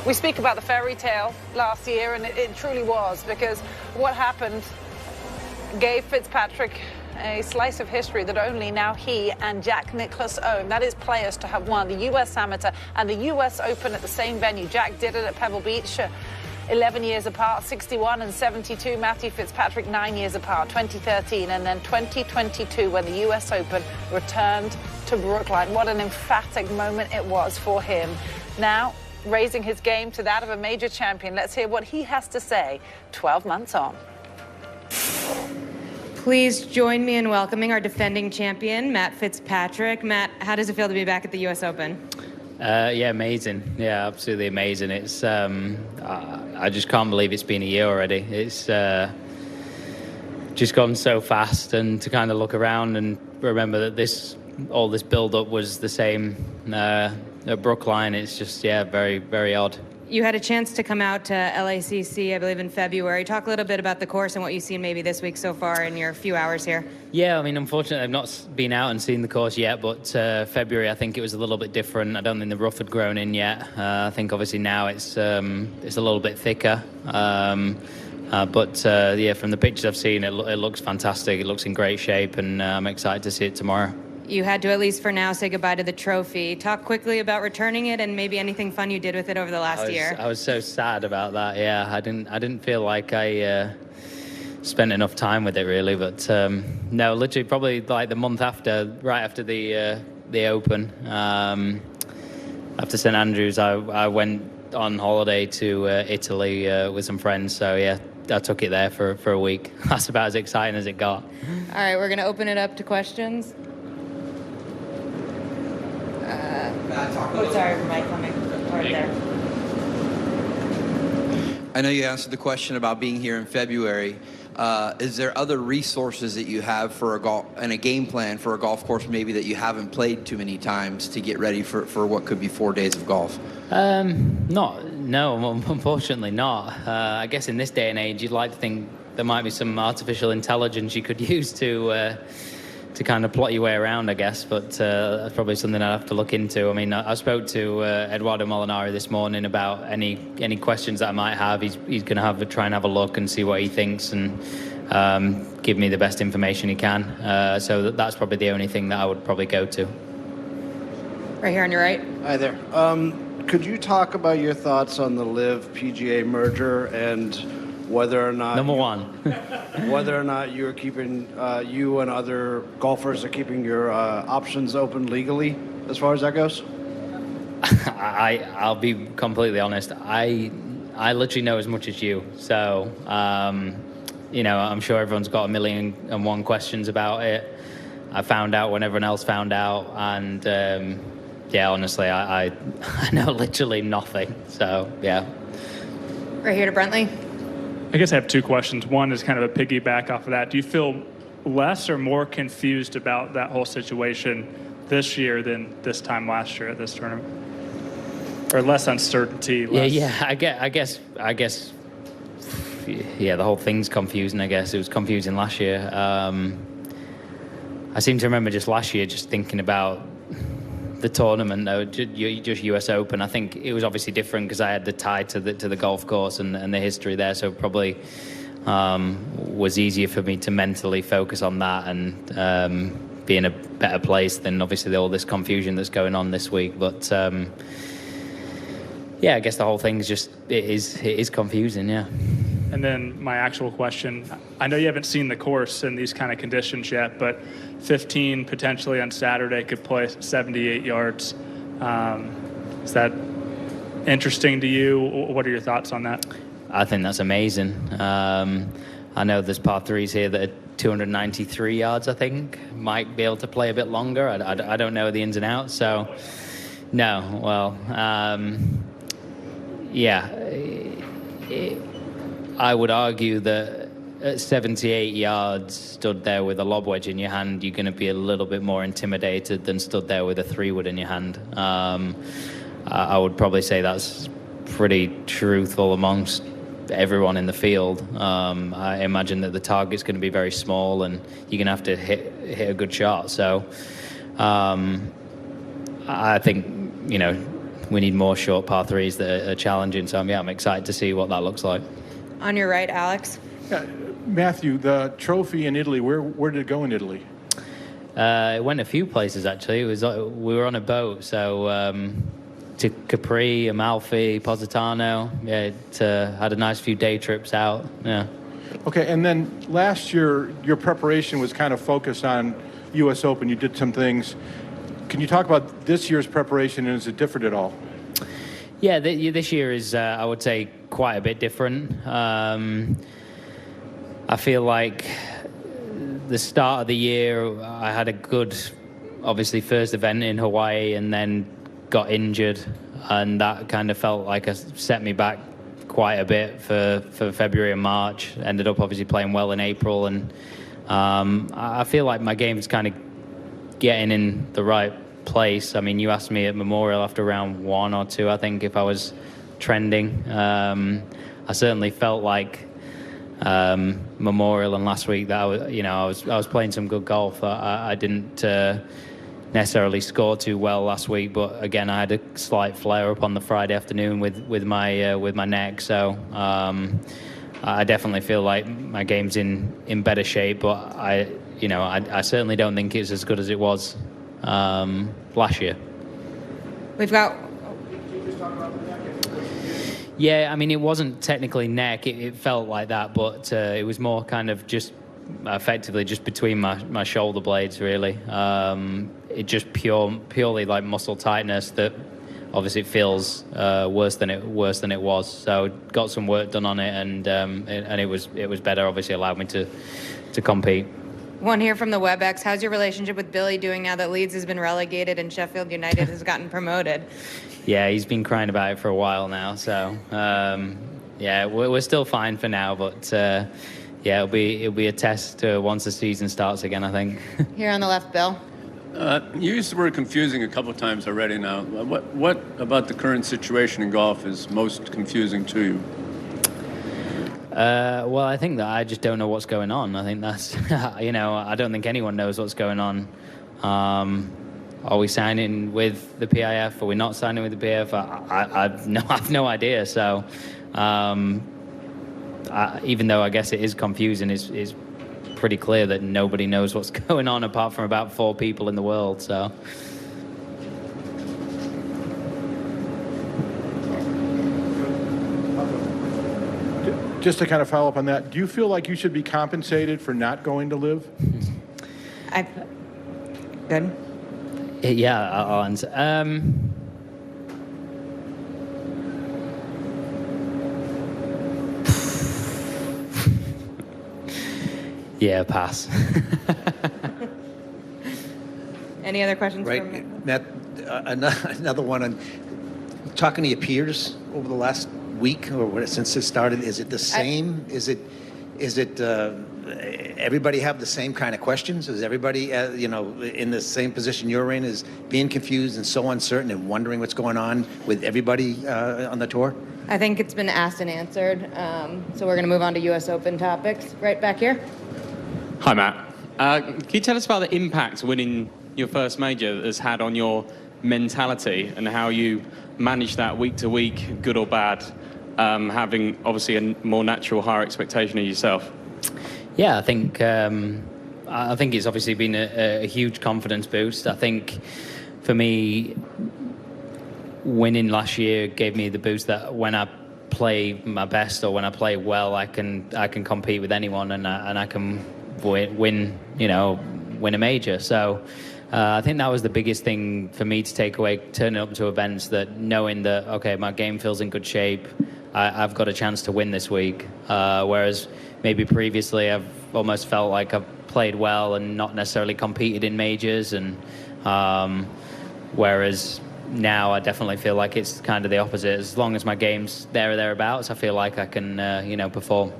We speak about the fairy tale last year, and it truly was, because what happened gave Fitzpatrick a slice of history that only now he and Jack Nicklaus own. That is players to have won the US Amateur and the US Open at the same venue. Jack did it at Pebble Beach 11 years apart, 61 and 72. Matthew Fitzpatrick 9 years apart, 2013, and then 2022 when the US Open returned to Brookline. What an emphatic moment it was for him. Now, raising his game to that of a major champion. Let's hear what he has to say 12 months on. Please join me in welcoming our defending champion, Matt Fitzpatrick. Matt, how does it feel to be back at the US Open? Yeah, amazing. Yeah, absolutely amazing. It's I just can't believe it's been a year already. It's just gone so fast, and to kind of look around and remember that all this build-up was the same at Brookline. It's just, yeah, very, very odd. You had a chance to come out to LACC, I believe, in February. Talk a little bit about the course and what you've seen maybe this week so far in your few hours here. Yeah, I mean, unfortunately, I've not been out and seen the course yet, but February, I think it was a little bit different. I don't think the rough had grown in yet. I think obviously now it's a little bit thicker. But yeah, from the pictures I've seen, it looks fantastic. It looks in great shape, and I'm excited to see it tomorrow. You had to, at least for now, say goodbye to the trophy. Talk quickly about returning it and maybe anything fun you did with it over the last year. I was so sad about that. Yeah, I didn't feel like I spent enough time with it really. But no, literally probably like the month after, right after the Open, after St Andrews, I went on holiday to Italy with some friends. So yeah, I took it there for a week. That's about as exciting as it got. All right, we're going to open it up to questions. Sorry for my coming right there. I know you answered the question about being here in February. Is there other resources that you have for a game plan for a golf course maybe that you haven't played too many times to get ready for what could be 4 days of golf? No, unfortunately not. I guess in this day and age, you'd like to think there might be some artificial intelligence you could use to kind of plot your way around, I guess, but that's probably something I'd have to look into. I mean, I spoke to Eduardo Molinari this morning about any questions that I might have. He's going to try and have a look and see what he thinks and give me the best information he can. So that's probably the only thing that I would probably go to. Right here on your right. Hi there. Could you talk about your thoughts on the LIV PGA merger and whether or not whether or not you're keeping you and other golfers are keeping your options open legally as far as that goes? I'll be completely honest. I literally know as much as you. So I'm sure everyone's got 1,000,001 questions about it. I found out when everyone else found out, and yeah, honestly, I know literally nothing. So yeah. Right here to Brentley. I guess I have two questions. One is kind of a piggyback off of that. Do you feel less or more confused about that whole situation this year than this time last year at this tournament? Or less uncertainty? Yeah. I guess. Yeah, the whole thing's confusing. I guess it was confusing last year. I seem to remember just last year, just thinking about the tournament, though, just US Open. I think it was obviously different because I had the tie to the golf course and the history there, so probably was easier for me to mentally focus on that and be in a better place than obviously all this confusion that's going on this week. But yeah, I guess the whole thing's just it is confusing. Yeah. And then my actual question, I know you haven't seen the course in these kind of conditions yet, but 15 potentially on Saturday could play 78 yards. Is that interesting to you? What are your thoughts on that? I think that's amazing. I know there's par threes here that are 293 yards, I think. Might be able to play a bit longer. I don't know the ins and outs. So, no, well, yeah. I would argue that at 78 yards, stood there with a lob wedge in your hand, you're going to be a little bit more intimidated than stood there with a 3-wood in your hand. I would probably say that's pretty truthful amongst everyone in the field. I imagine that the target's going to be very small and you're going to have to hit a good shot. So I think, we need more short par threes that are challenging. So I'm excited to see what that looks like. On your right, Alex. Matthew, the trophy in Italy, where did it go in Italy? It went a few places, actually. We were on a boat, so to Capri, Amalfi, Positano. Yeah, it had a nice few day trips out. Yeah. Okay, and then last year, your preparation was kind of focused on U.S. Open. You did some things. Can you talk about this year's preparation, and is it different at all? Yeah, this year is, I would say, quite a bit different. I feel like the start of the year, I had a good, obviously, first event in Hawaii and then got injured. And that kind of felt like it set me back quite a bit for February and March. Ended up obviously playing well in April. And I feel like my game's kind of getting in the right place. I mean, you asked me at Memorial after round 1 or 2, I think, if I was trending. I certainly felt like Memorial and last week that I was playing some good golf. I didn't necessarily score too well last week, but again I had a slight flare up on the Friday afternoon with my neck. So I definitely feel like my game's in better shape, but I certainly don't think it's as good as it was last year. We've got. Yeah, I mean, it wasn't technically neck. It felt like that, but it was more kind of just effectively just between my shoulder blades, really. It just purely like muscle tightness that obviously feels worse than it was. So got some work done on it, and it was better. Obviously, allowed me to compete. One here from the WebEx. How's your relationship with Billy doing now that Leeds has been relegated and Sheffield United has gotten promoted? Yeah, he's been crying about it for a while now. So, yeah, we're still fine for now. But, yeah, it'll be a test once the season starts again, I think. Here on the left, Bill. You used the word confusing a couple of times already now. What about the current situation in golf is most confusing to you? Well, I think that I just don't know what's going on. I think that's, I don't think anyone knows what's going on. Are we signing with the PIF? Are we not signing with the PIF? I've no idea. So, even though I guess it is confusing, it's pretty clear that nobody knows what's going on apart from about 4 people in the world. So. Just to kind of follow up on that, do you feel like you should be compensated for not going to LIV? Good. Yeah, I'll answer. Yeah, pass. Any other questions? Right, Matt, another one on talking to your peers over the last week or since it started. Is it the same? Is it everybody have the same kind of questions? Is everybody in the same position you're in, is being confused and so uncertain and wondering what's going on with everybody on the tour? I think it's been asked and answered. So we're going to move on to U.S. Open topics. Right back here. Hi, Matt. Can you tell us about the impact winning your first major has had on your mentality and how you manage that week to week, good or bad, having obviously a more natural, higher expectation of yourself? Yeah, I think it's obviously been a huge confidence boost. I think for me, winning last year gave me the boost that when I play my best or when I play well, I can compete with anyone and I can win a major. So I think that was the biggest thing for me to take away, turning up to events, that knowing that, okay, my game feels in good shape, I've got a chance to win this week. Whereas maybe previously I've almost felt like I've played well and not necessarily competed in majors. And whereas now I definitely feel like it's kind of the opposite. As long as my game's there or thereabouts, I feel like I can, perform.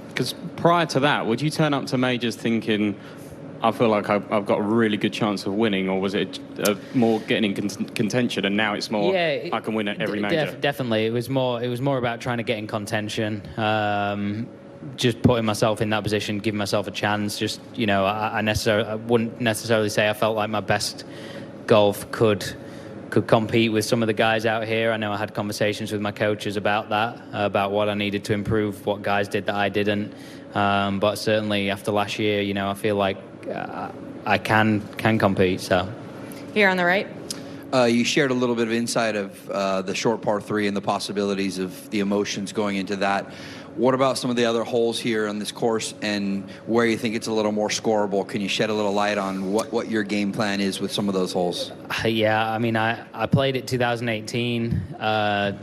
Because prior to that, would you turn up to majors thinking, I feel like I've got a really good chance of winning, or was it more getting in contention, and now it's more I can win at every major? Definitely, it was more about trying to get in contention, just putting myself in that position, giving myself a chance. Just I wouldn't necessarily say I felt like my best golf could could compete with some of the guys out here. I know I had conversations with my coaches about that, about what I needed to improve, what guys did that I didn't. But certainly after last year, you know, I feel like I can compete. So here on the right. You shared a little bit of insight of the short par 3 and the possibilities of the emotions going into that. What about some of the other holes here on this course and where you think it's a little more scoreable? Can you shed a little light on what your game plan is with some of those holes? Yeah, I mean, I played it 2018. I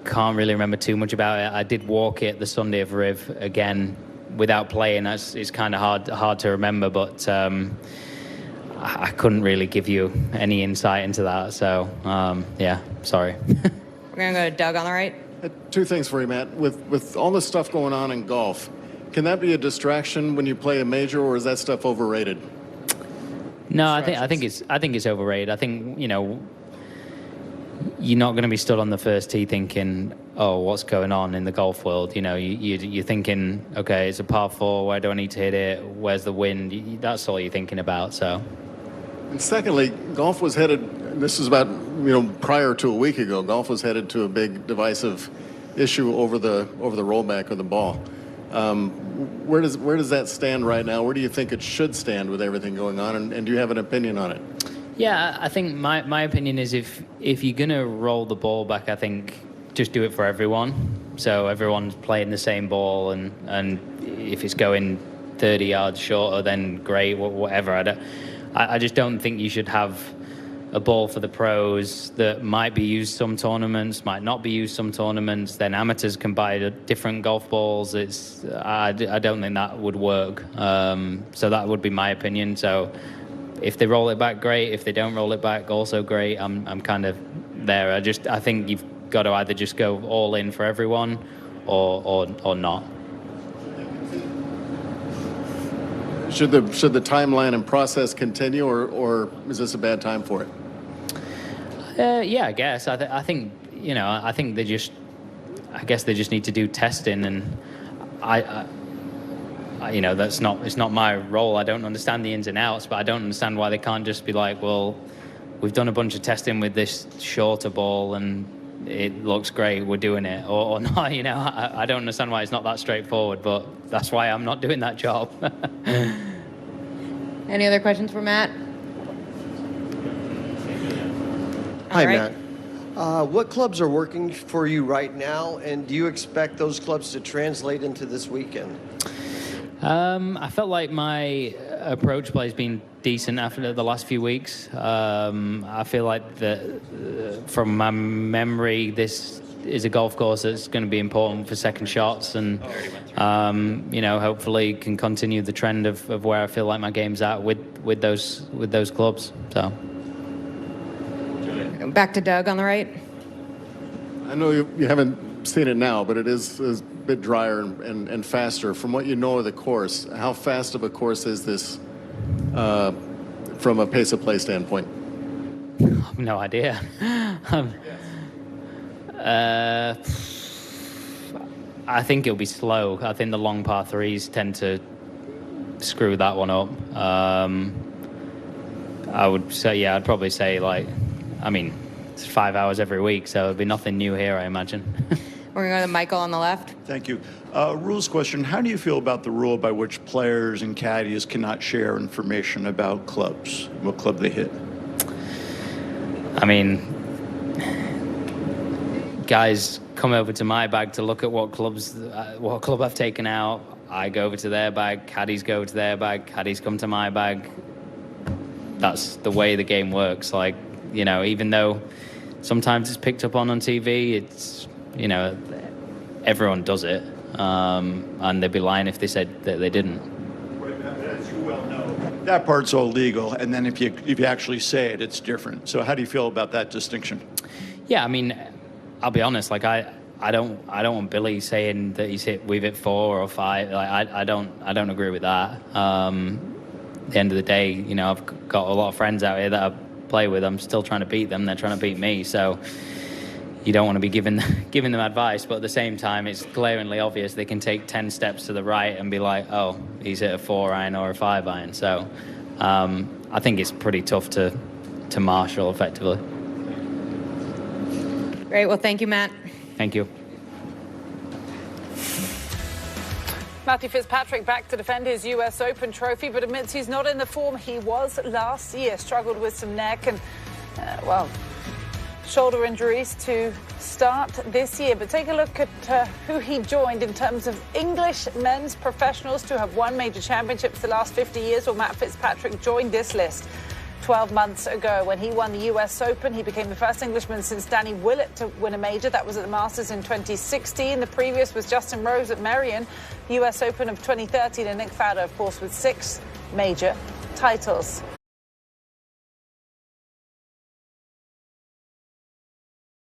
can't really remember too much about it. I did walk it the Sunday of Riv again without playing. It's kind of hard to remember, but I couldn't really give you any insight into that. So, yeah, sorry. We're going to go to Doug on the right. Two things for you, Matt. With all this stuff going on in golf, can that be a distraction when you play a major, or is that stuff overrated? No, I think it's overrated. I think, you know, you're not going to be stood on the first tee thinking, oh, what's going on in the golf world? You know, you're thinking, okay, it's a par 4. Where do I need to hit it? Where's the wind? That's all you're thinking about. So. And secondly, golf was headed. This is about, you know, prior to a week ago. Golf was headed to a big divisive issue over the rollback of the ball. Where does that stand right now? Where do you think it should stand with everything going on? And do you have an opinion on it? Yeah, I think my opinion is if you're gonna roll the ball back, I think just do it for everyone. So everyone's playing the same ball, and if it's going 30 yards shorter, then great, whatever. I just don't think you should have a ball for the pros that might be used some tournaments, might not be used some tournaments. Then amateurs can buy different golf balls. I don't think that would work. So that would be my opinion. So if they roll it back, great. If they don't roll it back, also great. I'm kind of there. I think you've got to either just go all in for everyone or not. Should the timeline and process continue, or is this a bad time for it? Yeah, I guess. I think, you know, I guess they just need to do testing, and I you know, it's not my role. I don't understand the ins and outs, but I don't understand why they can't just be like, well, we've done a bunch of testing with this shorter ball and it looks great, we're doing it, or not. You know, I don't understand why it's not that straightforward, but that's why I'm not doing that job. Any other questions for Matt? Hi, right. Matt. What clubs are working for you right now, and do you expect those clubs to translate into this weekend? I felt like my approach play has been decent after the last few weeks. I feel like from my memory, this is a golf course that's going to be important for second shots, and you know, hopefully can continue the trend of where I feel like my game's at with those clubs. So back to Doug on the right. I know you haven't seen it now, but it is a bit drier and faster. From what you know of the course, how fast of a course is this from a pace of play standpoint? I have no idea. I think it'll be slow. I think the long par 3s tend to screw that one up. I would say, yeah, I'd probably say, like, I mean, it's 5 hours every week, so it'll be nothing new here, I imagine. We're going to go to Michael on the left. Thank you. Rules question. How do you feel about the rule by which players and caddies cannot share information about clubs, what club they hit? I mean, guys come over to my bag to look at what club I've taken out. I go over to their bag, caddies go to their bag, caddies come to my bag. That's the way the game works. Like, you know, even though sometimes it's picked up on TV, it's, you know, everyone does it. And they'd be lying if they said that they didn't. As you well know, that part's all legal, and then if you actually say it, it's different. So how do you feel about that distinction? Yeah, I mean, I'll be honest. Like, I don't want Billy saying that we've hit 4 or 5. Like, I don't agree with that. At the end of the day, you know, I've got a lot of friends out here that I play with. I'm still trying to beat them. They're trying to beat me. So you don't want to be giving them advice, but at the same time, it's glaringly obvious they can take 10 steps to the right and be like, oh, he's hit a 4 iron or a 5 iron. So I think it's pretty tough to marshal effectively. Great. Well, thank you, Matt. Thank you. Matthew Fitzpatrick back to defend his US Open trophy, but admits he's not in the form he was last year. Struggled with some neck and, shoulder injuries to start this year. But take a look at who he joined in terms of English men's professionals to have won major championships the last 50 years. Well, Matt Fitzpatrick joined this list 12 months ago when he won the US Open. He became the first Englishman since Danny Willett to win a major. That was at the Masters in 2016. The previous was Justin Rose at Merion, US Open of 2013, and Nick Faldo, of course, with 6 major titles.